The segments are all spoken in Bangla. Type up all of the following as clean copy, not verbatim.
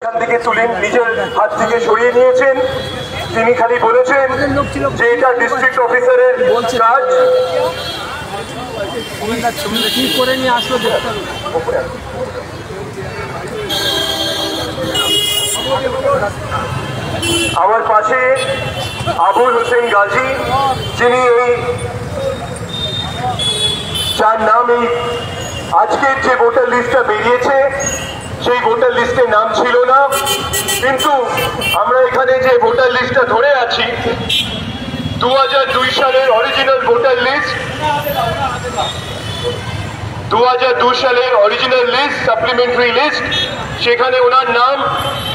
এখান থেকে তুলেন, নিজের হাত থেকে সরিয়ে নিয়েছেন। তিনি খালি বলেছেন যে এটা ডিস্ট্রিক্ট অফিসারের কাজ। কি করে নিয়ে আসলো আমার পাশে আবুল হোসেন গাজী, যিনি এই যার নাম এই আজকের যে ভোটার লিস্টটা বেরিয়েছে সেই ভোটার লিস্টে নাম ছিল না, কিন্তু আমরা এখানে যে ভোটার লিস্টটা ধরে আছি 2002 সালের অরিজিনাল ভোটার লিস্ট, 2002 সালের অরিজিনাল লিস্ট, সাপ্লিমেন্টারি লিস্ট, সেখানে ওনার নাম,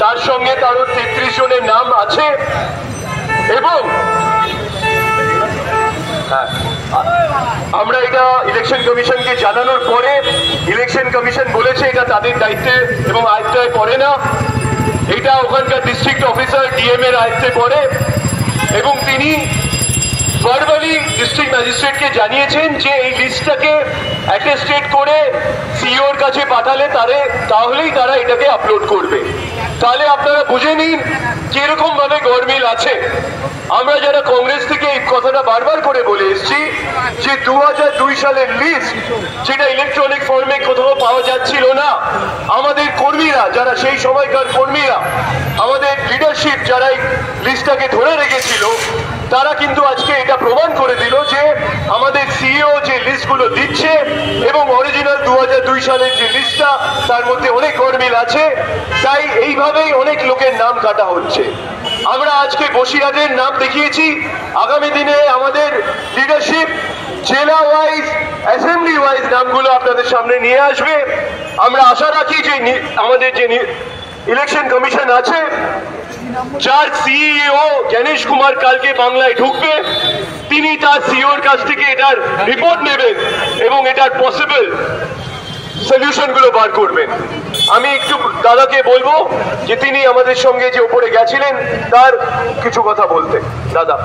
তার সঙ্গে তারও 33 জনের নাম আছে। এবং আমরা এটা ইলেকশন কমিশনকে জানানোর পরে ইলেকশন কমিশন বলেছে এটা তাদের দায়িত্বে এবং আয়ত্তে পড়ে না, এটা ওখানকার ডিস্ট্রিক্ট অফিসার ডিএম এর আয়ত্তে পড়ে। এবং তিনি ভার্বালি ডিস্ট্রিক্ট ম্যাজিস্ট্রেটকে জানিয়েছেন যে এই লিস্টটাকে অ্যাটেস্টেড করে সিইওর কাছে পাঠালে তাহলেই তারা এটাকে আপলোড করবে। তাহলে আপনারা বুঝে নিন কিরকম ভাবে গরমিল আছে। আমরা যারা কংগ্রেস থেকে এই কথাটা বারবার করে বলে এসেছি যে 2002 সালের লিস্ট, যেটা ইলেকট্রনিক ফর্মে কোথাও পাওয়া যাচ্ছিল না, আমাদের কর্মীরা, যারা সেই সময়কার কর্মীরা, আমাদের লিডারশিপ যারা এই লিস্টটাকে ধরে রেখেছিল, তারা কিন্তু আজকে এটা প্রমাণ করে দিল যে আমাদের সিইও যে লিস্টগুলো দিচ্ছে এবং অরিজিনাল 2002 সালের যে লিস্টটা, তার মধ্যে অনেক গরমিল আছে। তাই এইভাবেই অনেক লোকের নাম কাটা হচ্ছে। আমরা আজকে বসিরহাটের নাম দেখিয়েছি, আগামী দিনে আমাদের লিডারশিপ জেলা ওয়াইজ, অ্যাসেম্বলি ওয়াইজ নামগুলো আপনাদের সামনে নিয়ে আসবে। আমরা আশা রাখি যে আমাদের যে ইলেকশন কমিশন আছে, যার সিইও জ্ঞানেশ কুমার কালকে বাংলায় ঢুকবে, তিনি তার সিইওর কাছ থেকে এটার রিপোর্ট নেবেন এবং এটার পসিবল সলিউশন গুলো বার করবেন। আমি একটু দাদাকে বলবো যে তিনি আমাদের সঙ্গে যে উপরে গেছিলেন তার কিছু কথা বলতে। দাদা,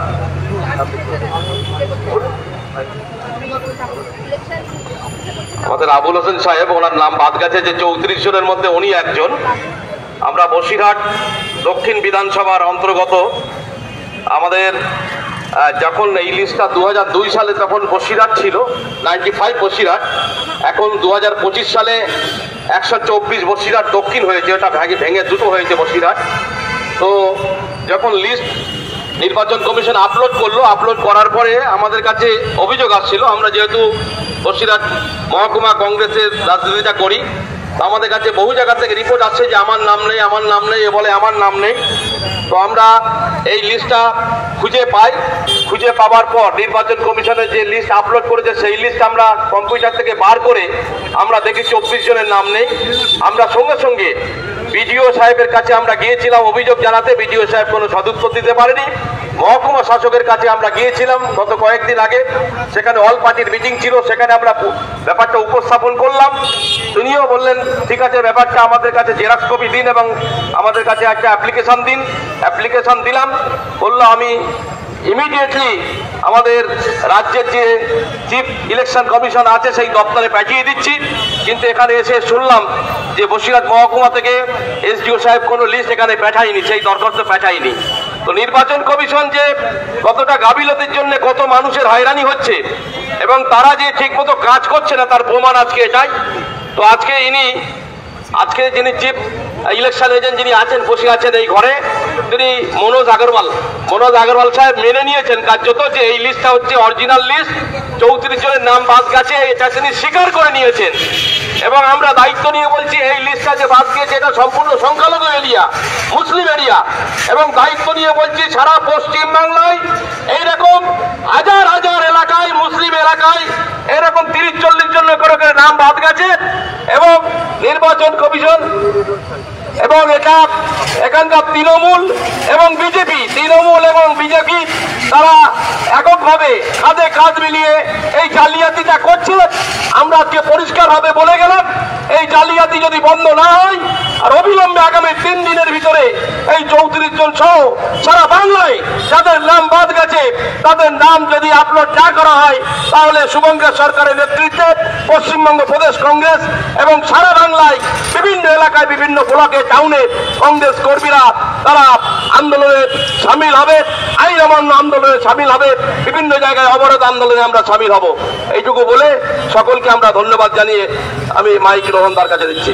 আমাদের আবুল হোসেন সাহেব, ওনার নাম বাদ গেছে যে 34 জনের মধ্যে উনি একজন। আমরা বসিরহাট দক্ষিণ বিধানসভার অন্তর্গত, আমাদের যখন এই লিস্টটা 2002 সালে তখন বসিরহাট ছিল 95 বসিরহাট, এখন 2025 সালে 124 বসিরহাট দক্ষিণ হয়েছে, ওটা ভেঙে দুটো হয়েছে বসিরহাট। তো যখন লিস্ট নির্বাচন কমিশন আপলোড করলো, আপলোড করার পরে আমাদের কাছে অভিযোগ আসছিল, আমরা যেহেতু বসিরহাট মহকুমা কংগ্রেসের রাজনীতিটা করি, তো আমাদের কাছে বহু জায়গা থেকে রিপোর্ট আসছে যে আমার নাম নেই, আমার নাম নেই, এ বলে আমার নাম নেই। তো আমরা এই লিস্টটা খুঁজে পাই, খুঁজে পাওয়ার পর নির্বাচন কমিশনের যে লিস্ট আপলোড করেছে সেই লিস্ট আমরা কম্পিউটার থেকে বার করে আমরা দেখি 24 জনের নাম নেই। আমরা সঙ্গে সঙ্গে বিডিও সাহেবের কাছে আমরা গিয়েছিলাম অভিযোগ জানাতে, বিডিও সাহেব কোনো সদুত্তর দিতে পারেনি। মহকুমা শাসকের কাছে আমরা গিয়েছিলাম গত কয়েকদিন আগে, সেখানে অল পার্টির মিটিং ছিল, সেখানে আমরা ব্যাপারটা উপস্থাপন করলাম। তিনিও বললেন ঠিক আছে, ব্যাপারটা আমাদের কাছে জেরক্স কপি দিন এবং আমাদের কাছে একটা অ্যাপ্লিকেশন দিন। অ্যাপ্লিকেশন দিলাম, বললো আমি ইমিডিয়েটলি আমাদের রাজ্যের যে চিফ ইলেকশন কমিশন আছে সেই দপ্তরে পাঠিয়ে দিচ্ছি। কিন্তু এখানে এসে শুনলাম যে বসিরহাট মহকুমা থেকে এসডিও সাহেব কোনো লিস্ট এখানে পাঠায়নি, সেই দরখাস্ত পাঠায়নি। তো নির্বাচন কমিশন যে কতটা গাফিলতির জন্য কত মানুষের হয়রানি হচ্ছে এবং তারা যে ঠিকমতো কাজ করছে না তার প্রমাণ আজকে এটাই। তো আজকে যিনি চিফ ইলেকশন এজেন্ট যিনি আছেন, বসে আছেন এই ঘরে, তিনি মনোজ আগরওয়াল সাহেব মেনে নিয়েছেন কার্যত যে এই লিস্টটা হচ্ছে অরিজিনাল লিস্ট, 34 জনের নাম বাদ গেছে, এটা তিনি স্বীকার করে নিয়েছেন। এবং আমরা দায়িত্ব নিয়ে বলছি এই লিস্টটা যে বাদ গিয়েছে এটা সম্পূর্ণ সংখ্যালঘু এরিয়া, মুসলিম এরিয়া, এবং দায়িত্ব নিয়ে বলছি সারা পশ্চিম বাংলায় এইরকম হাজার হাজার এলাকায়, মুসলিম এলাকায় এরকম 30-40 জনের করে নাম বাদ গেছে। এবং নির্বাচন কমিশন এবং এখানকার তৃণমূল এবং বিজেপি তারা এককভাবে কাঁধে কাঁধ মিলিয়ে এই জালিয়াতিটা করছে। আমরা আজকে পরিষ্কারভাবে বলে গেলাম এই জালিয়াতি যদি বন্ধ না হয় আর অবিলম্বে আগামী 3 দিনের ভিতরে এই 34 জন সহ সারা বাংলায় যাদের নাম বাদ গেছে তাদের নাম যদি আপলোড না করা হয় তাহলে শুভঙ্কর সরকারের নেতৃত্বে পশ্চিমবঙ্গ প্রদেশ কংগ্রেস এবং সারা বাংলায় বিভিন্ন এলাকায় বিভিন্ন ব্লকে টাউনে কংগ্রেস কর্মীরা তারা আন্দোলনে সামিল হবে, আইন অমান্য আন্দোলনে সামিল হবে, বিভিন্ন জায়গায় অবরোধ আন্দোলনে আমরা সামিল হব। এইটুকু বলে সকলকে আমরা ধন্যবাদ জানিয়ে আমি মাইক রোহনদার কাছে দিচ্ছি।